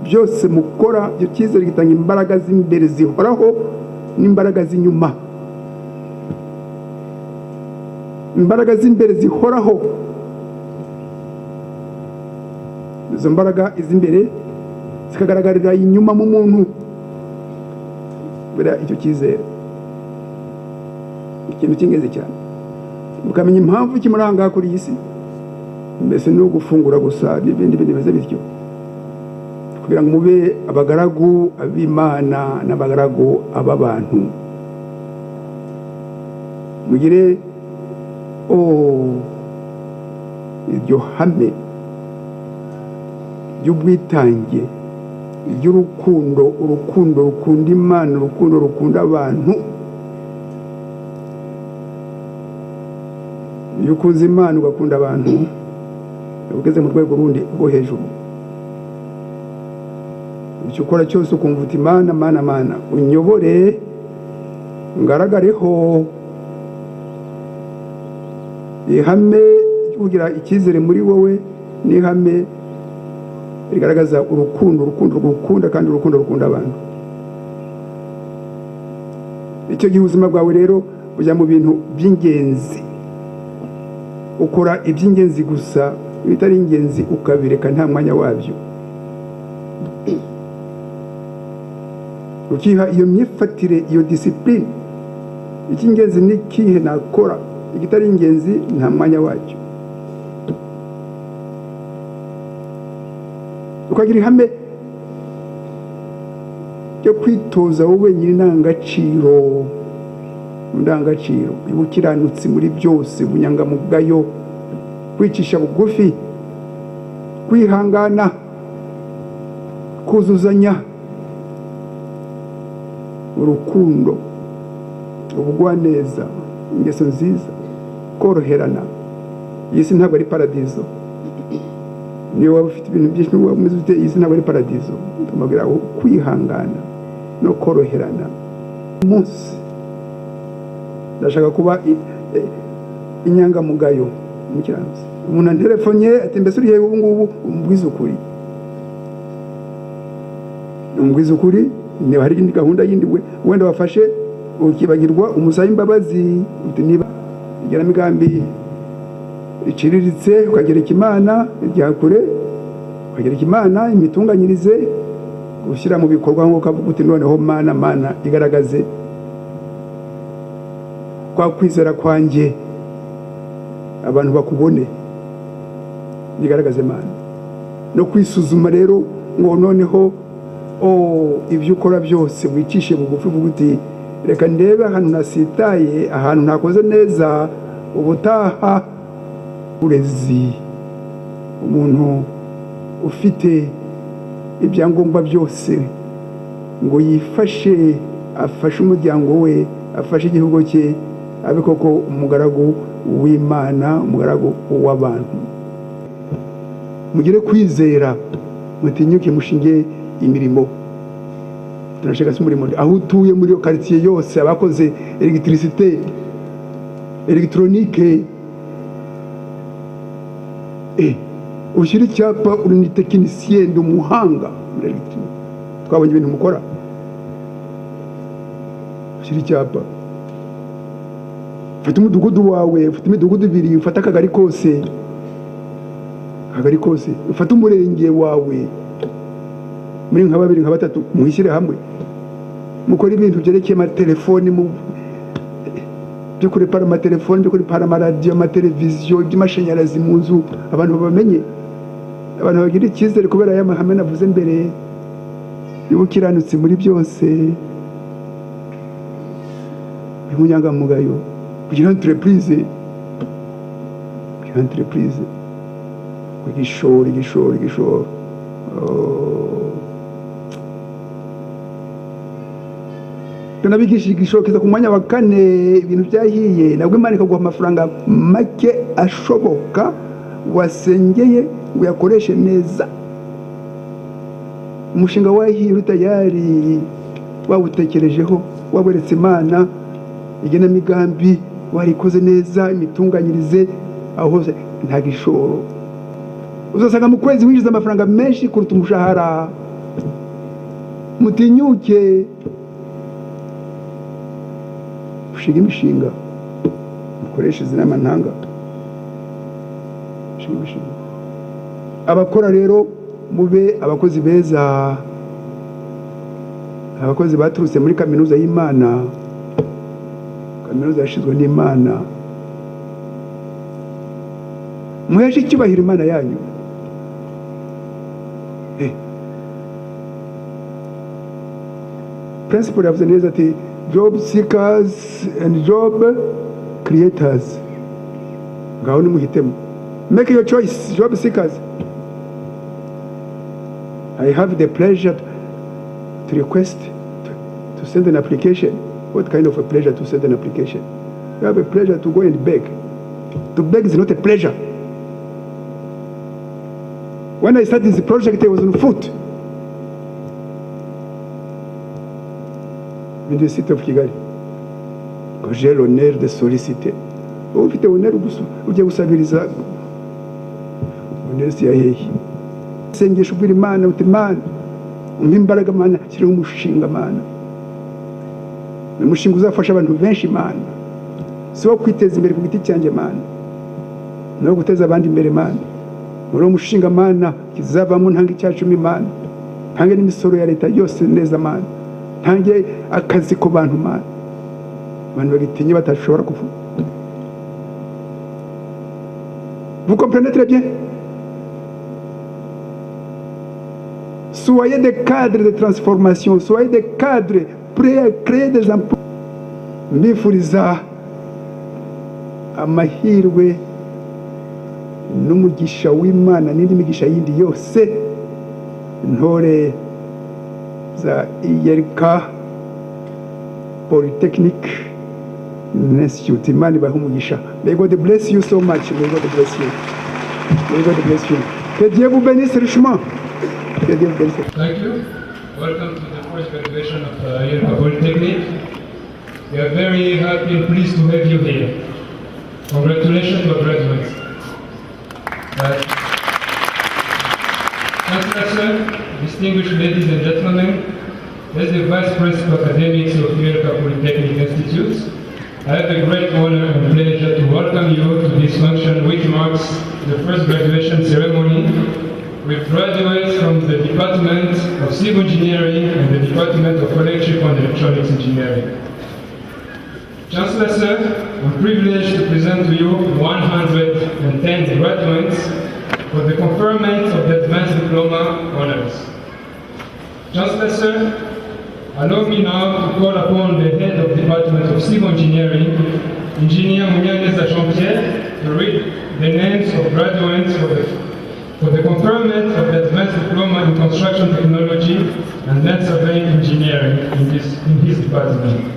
byose mukora. Icyo cyizere gitanga imbaraga z'imbere zihoraho n'imbaraga z'inyuma. Imbaraga z'imbere zihoraho, izo mbaraga iz'imbere zikagaragarira inyuma mu muntu. Bera icyo cyizere ikintu cy'ingenzi cyane, ukamenya impamvu kimuranga kuri iyi si. Mbese no gufungura gusa n'ibindi bimeze bityo, kugira ngo mube abagaragu ab'Imana n'abagaragu ab'abantu. Mugire iryo hame ry'ubwitange, ry'urukundo, urukundo rukunda Imana, urukundo rukunda abantu. Iyo ukunze Imana ugakunda abantu, ugeze mu rwego rundi rwo hejuru. Icyo ukora cyose ukumva uti Mana, Mana, Mana, unyobore ngaragareho. Ihame ryo kugira icyizere muri wowe ni ihame rigaragaza urukundo rukunda kandi urukundo rukunda abantu. Icyo gihe ubuzima bwawe rero bujya mu bintu by'ingenzi, ukora iby'ingenzi gusa, ibitari ingenzi ukabireka nta mwanya wabyo. Ukiha iyo myifatire, iyo discipline, icy'ingenzi ni kihe nakora, igitari ingenzi nta mwanya wacyo. Ukagira ihame ryo kwitoza wowe nyiri indangagaciro, ubukiranutsi muri byose, ubunyangamugayo, kwicisha bugufi, kwihangana, kuzuzanya, urukundo, ubugwaneza, ingeso nziza, koroherana. Iyi si ntabwo ari paradizo. Niyo waba ufite ibintu byinshi n'uba umeze ute, iyi si ntabwo ari paradizo. Tumubwira kwihangana no koroherana. Umunsi ndashaka kuba inyangamugayo, umukiranutsi. Umuntu antelefone ati mbese uriye ubu ngubu, umbwiza ukuri. Umbwiza ukuri, niba hari indi gahunda yindi wenda wafashe ukibagirwa, umusaba imbabazi. Uti niba igenamigambi iciriritse ukagereka Imana irya kure, ukagereka Imana imitunganyirize, gushyira mu bikorwa nk'uko ukavuga uti noneho Mana, Mana igaragaze kwa kwizera kwanjye, abantu bakubone, igaragaze Mana. No kwisuzuma rero ngo noneho ibyo ukora byose wicishe bugufi, uvuga uti reka ndebe ahantu nasitaye, ahantu ntakoze neza, ubutaha. Urezi, umuntu ufite ibyangombwa byose ngo yifashe, afashe umuryango we, afashe igihugu cye, abe koko umugaragu w'Imana, umugaragu w'abantu. Mugire kwizera, mutinyuke, mushinge imirimo. Turashaka se umurimo aho utuye muri iyo quartier yose, abakoze electricité, electronique, ushyira icyapa, uri ni tekinisiyeni, ndi umuhanga muri elegitironike, twabonye ibintu mukora. Ushyira icyapa, ufite umudugudu wawe, ufite imidugudu ibiri, ufite akagari kose, ufite umurenge wawe, muri nka babiri nka batatu, muhishyire hamwe, mukora ibintu byerekeye amatelefoni, byo kurepara amatelefoni, byo kurepara amaradiyo, amateleviziyo, iby'amashanyarazi mu nzu, abantu babamenye, abantu bagira icyizere kubera aya mahame navuze mbere y'ubukiranutsi muri byose, y'umunyangamugayo, kugira entreprise, igishoro. Tunabigishije igishoro kiza ku mwanya wa 4, ibintu byahiye, nabwo Imana ikaguha amafaranga make ashoboka wasengeye ngo yakoreshe neza. Umushinga wahiye uri tayari, wawutekerejeho, waberetse Imana igenamigambi, warikoze neza, imitunganyirize, aho hose nta gishoro. Uzasanga mu kwezi winjiza amafaranga menshi kuruta umushahara mutinyuke ushinga imishinga mukoreshe izi nama ntanga ushinga imishinga. Abakora rero mube abakozi beza, abakozi baturutse muri kaminuza y'Imana, kaminuza yashizwe n'Imana. Muheshe icyubahiro Imana yanyu. Principle yavuze neza ati job seekers and job creators. Ngaho nimuhitemo. Make your choice, job seekers. I have the pleasure to request to send an application. What kind of a pleasure to send an application? You have a pleasure to go and beg. To beg is not a pleasure. When I started this project, I was on foot in the city of Kigali. J'ai l'honneur de solliciter. Ufite honneur ujye gusabiriza honneur ya hehe. Sengesho ubwira Imana uti Imana umpa imbaraga Mana, kiriho umushinga Mana. Umushinga uzafasha abantu benshi Mana. Si wo kwiteza imbere ku giti cyanjye Mana, no guteza abandi imbere Mana. Muri umushinga Mana kizavamo ntanga icyacumi Mana, ntange n'imisoro ya leta yose neza Mana, ntange akazi ku bantu Mana, abantu bagitinye batashobora kuvuga. Vous comprenez très bien? Soyez des cadres de transformation, soyez des cadres prêts à créer des emplois. Mbifuriza amahirwe n'umugisha w'Imana n'indi migisha yindi yose ntore za IRK Polytechnic Institute. Imana ibahe umugisha. May God bless you so much. May God bless you. May God bless you. Que Dieu vous bénisse richement. Que Dieu vous bénisse. Thank you. Welcome to the first graduation of IRK Polytechnic. We are very happy and pleased to have you here. Congratulations to our graduates. Chancellor, distinguished ladies and gentlemen, as the Vice Principal Academics of IRK Polytechnic Institute, I have a great honor and pleasure to welcome you to this function which marks the first graduation ceremony with graduates from the Department of Civil Engineering and the Department of Electrical and Electronics Engineering. Chancellor Sir, I'm privileged to present to you 110 graduates for the conferment of the Advanced Diploma Honors. Chancellor Sir, allow me now to call upon the Head of Department of Civil Engineering, Engineer Munyaneza Jean-Pierre, to read the names of graduates for the conferment of the Advanced Diploma in Construction Technology and Land Surveying Engineering in his department.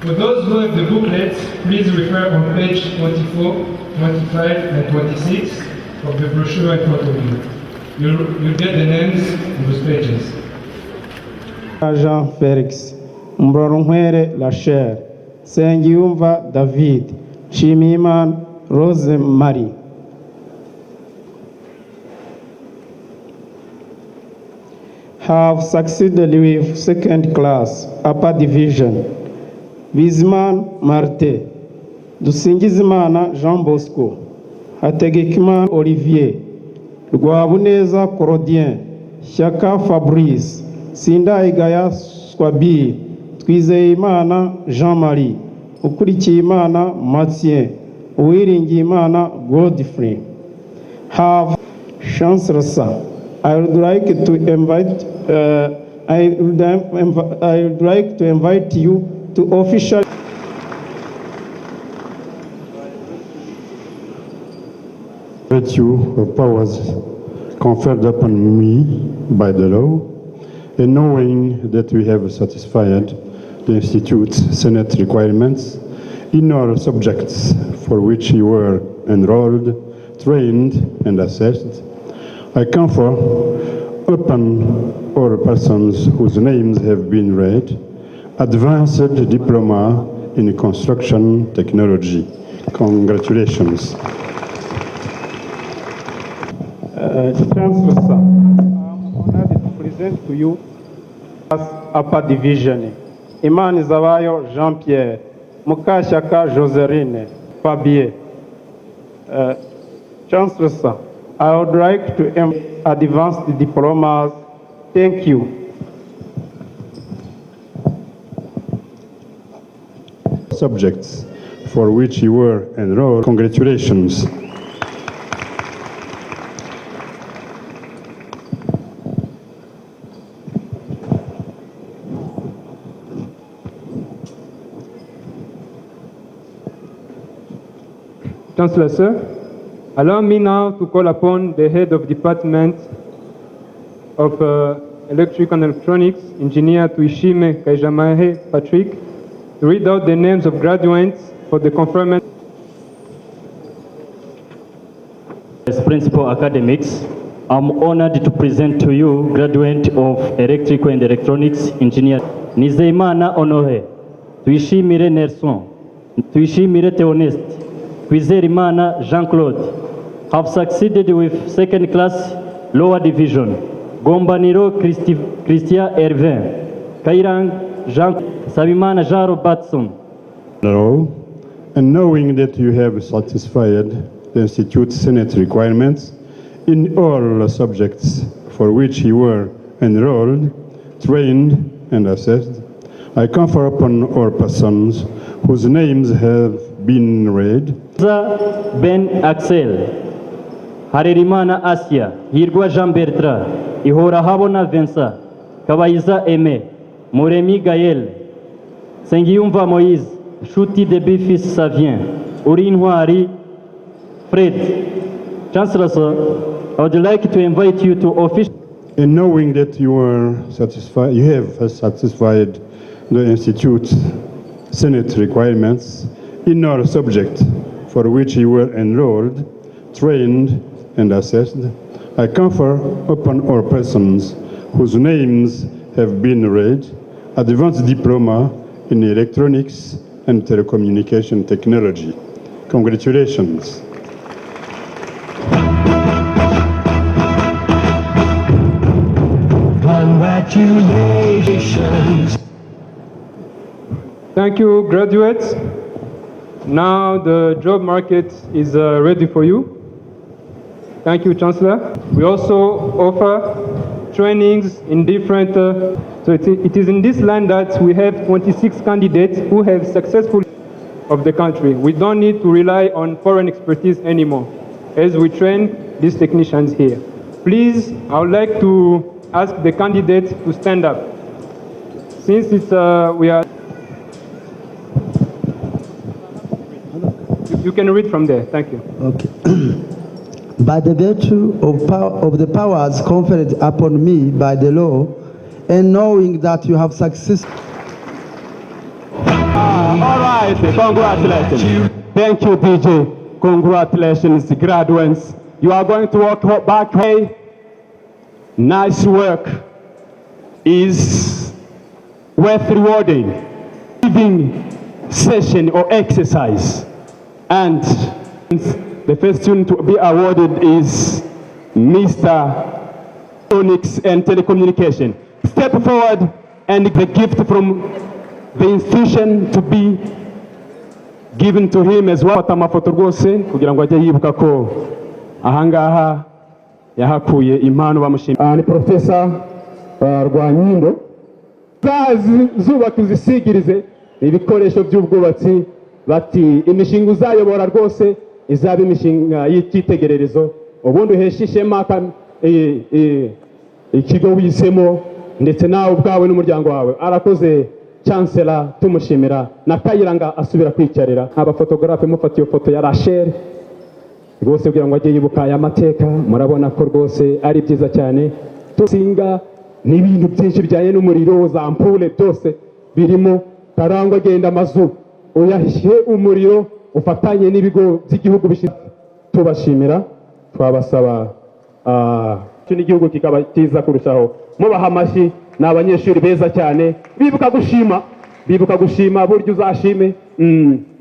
For those who have the booklets, please refer on page 24, 25, and 26 of the brochure in front of you. You'll get the names on those pages. Jean Felix, Mbronwere Lacher, Sengiyumva David, Shimiman Rose Marie. Have succeeded with second class, upper division. Bizman Marte, Dusingizimana Jean Bosco, Hategekimana Olivier, Rwabuneza Corodien, Shaka Fabrice, Sindayigaya Swabi, Twizeyimana Jean-Marie, Ukurikiyimana Mathieu, Uwiringiyimana Godfrey. Have Chancellor Sir, I would like to invite you to officially virtue of powers conferred upon me by the law, and knowing that we have satisfied the Institute's Senate requirements in all subjects for which you were enrolled, trained, and assessed, I confer upon all persons whose names have been read Advanced Diploma in Construction Technology. Congratulations. Chancellor Sir, I'm honored to present to you Upper Division. Imanizabayo Jean-Pierre, Mukashyaka Joseline, Fabien. Chancellor, sir, I would like to advance the diplomas. Thank you. Subjects for which you were enrolled, congratulations. Chancellor, sir, allow me now to call upon the head of Department of Electrical and Electronics, Engineer Tuishime Kaijamahe Patrick, to read out the names of graduates for the conferment. As Principal Academics, I'm honored to present to you graduate of Electrical and Electronics Engineer Nizeyimana Honore, Tuishimire Nelson, Tuishimire Theoneste, Kwizerimana Jean-Claude have succeeded with second class lower division. Gombaniro Christian Hervin, Kairang Jean, Sabimana Jean Robertson. Hello, and knowing that you have satisfied the Institute's Senate requirements in all subjects for which you were enrolled, trained, and assessed, I confer upon all persons whose names have been read. Ben Axel, Harerimana Asia, Hirgwa Jean Bertrand, Ihorahabona Vincent, Kabayiza Aimé, Moremi Gaël, Sengiyumva Moïse, Shuti Debifis Savien, Urinwari Fred. Chancellor, sir, I would like to invite you to officially. And knowing that you have satisfied the Institute's Senate requirements in all subjects for which you were enrolled, trained, and assessed, I confer upon all persons whose names have been read advanced diploma in electronics and telecommunication technology. Congratulations. Congratulations. Thank you, graduates. Now the job market is ready for you. Thank you, Chancellor. We also offer trainings in different, so it is in this line that we have 26 candidates who have successfully of the country. We don't need to rely on foreign expertise anymore as we train these technicians here. Please, I would like to ask the candidates to stand up. Since it's, we are, you can read from there. Thank you. Okay. By the virtue of the powers conferred upon me by the law, and knowing that you have successfully. All right, congratulations. Thank you, DJ. Congratulations, graduates. You are going to walk back. Hey, nice work is worth rewarding. Giving session or exercise. And the first student to be awarded is Mr. Electronics and Telecommunication. Step forward and the gift from the institution to be given to him as well. Amafoto rwose kugira ngo ajye yibuka ko ahangaha yahakuye impano bamushimira. Ni Professor Rwanyindo. Zubaka uzisigirize ibikoresho by'ubwubatsi bati imishinga uzayobora rwose izaba imishinga y'icyitegererezo ubundi uhesha ishema ikigo wisemo ndetse nawe ubwawe n'umuryango wawe. Arakoze Chancellor, tumushimira na Kayiranga asubira kwicarira. Abafotografe mufata iyo foto ya Rachel rwose kugira ngo ajye yibuka aya mateka. Murabona ko rwose ari byiza cyane. Tusinga n'ibintu byinshi bijyanye n'umuriro za ampule byose birimo. Karangwa agenda amazu uyahishe umuriro ufatanye n'ibigo by'igihugu bishinzwe. Tubashimira, twabasaba n'igihugu kikaba kiza kurushaho. Mubaha amashyi, ni abanyeshuri beza cyane bibuka gushima buryo uzashime.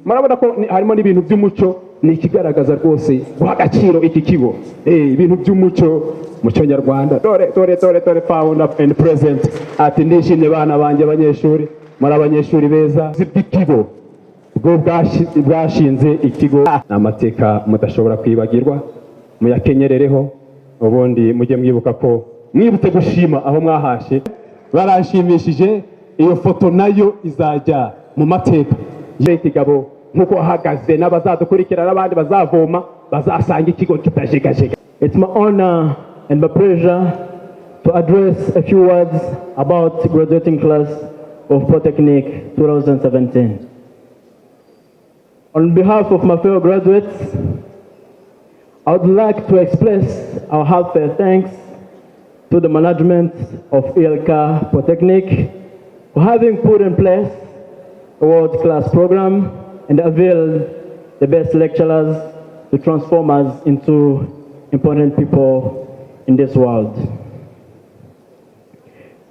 Murabona ko harimo n'ibintu by'umuco ni ikigaragaza rwose guha agaciro iki kigo ibintu by'umuco muco nyarwanda. Dore founder and president ati ndishimye bana banjye abanyeshuri muri abanyeshuri beza z'ikigo bwo bwashinze ikigo. Amateka mudashobora kwibagirwa muyakenyerereho, ubundi mujye mwibuka ko mwibutse gushima aho mwahashe. Barashimishije, iyo foto nayo izajya mu mateka y'ikigabo nkuko ahagaze n'abazadukurikira n'abandi bazavoma bazasanga ikigo kitajegajega. It's my honor and my pleasure to address a few words about graduating class of Polytechnic 2017. On behalf of my fellow graduates, I would like to express our heartfelt thanks to the management of ELCA Polytechnic for having put in place a world-class program and availed the best lecturers to transform us into important people in this world.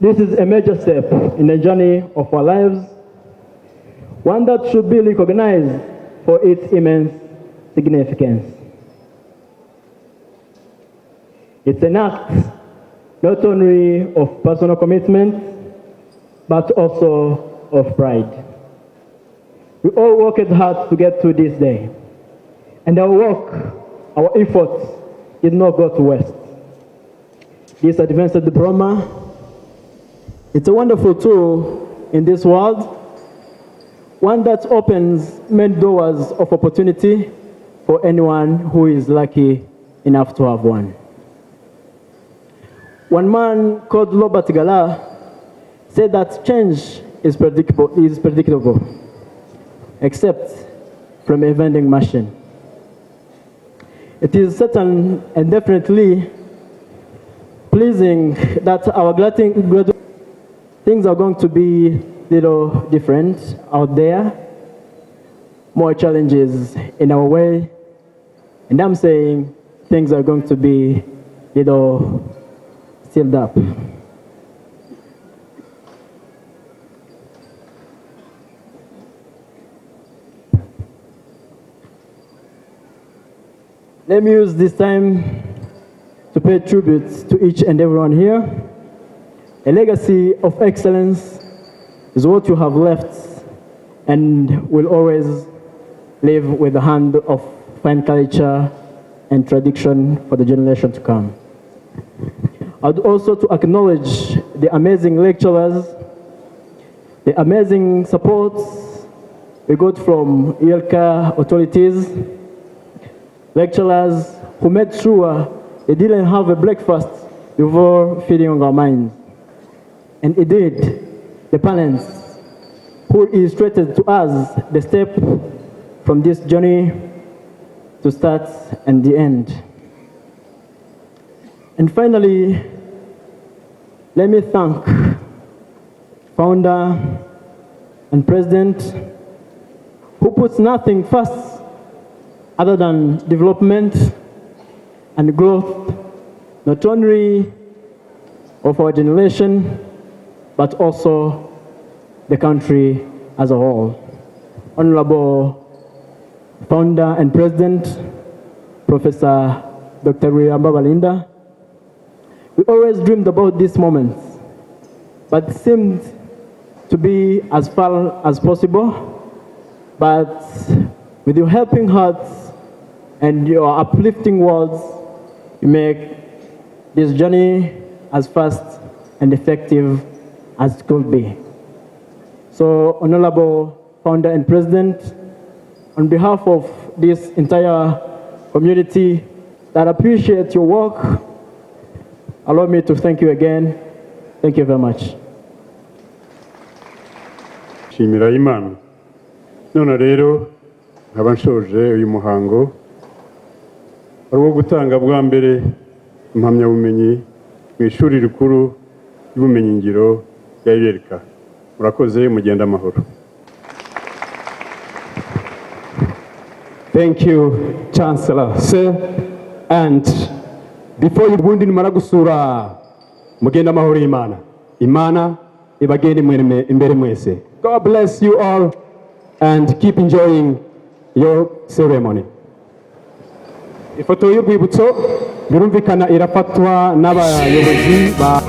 This is a major step in the journey of our lives, one that should be recognized for its immense significance. It's an act not only of personal commitment, but also of pride. We all worked hard to get to this day, and our work, our efforts did not go to waste. This advanced diploma, it's a wonderful tool in this world, one that opens many doors of opportunity for anyone who is lucky enough to have one. One man called Robert Galah said that change is predictable, except from a vending machine. It is certain and definitely pleasing that our graduate things are going to be a little different out there, more challenges in our way, and I'm saying things are going to be a little sealed up. Let me use this time to pay tribute to each and everyone here. A legacy of excellence is what you have left and will always live with the hand of fine culture and tradition for the generation to come. I'd also to acknowledge the amazing lecturers, the amazing support we got from ELCA authorities, lecturers who made sure they didn't have a breakfast before feeding on our minds. And indeed, the parents who illustrated to us the step from this journey to start and the end. And finally, let me thank founder and president who puts nothing first other than development and growth, not only of our generation, but also the country as a whole. Honorable founder and president, Professor Dr. Ruyamba Balinda, we always dreamed about these moments, but it seemed to be as far as possible. But with your helping hearts and your uplifting words, you make this journey as fast and effective as it could be. So, Honorable Founder and President, on behalf of this entire community that appreciate your work, allow me to thank you again. Thank you very much. Shimira Imana. None rero nkaba nshoje uyu muhango ari wo gutanga bwa mbere impamyabumenyi mu ishuri rikuru ry'ubumenyingiro rya ELCA. Murakoze, mugenda amahoro. Thank you, Chancellor, sir. And before you bundi nimara gusura mugenda amahoro y'Imana. Imana ibagende imbere mwese. God bless you all and keep enjoying your ceremony. ifoto y'urwibutso birumvikana irafatwa n'abayobozi ba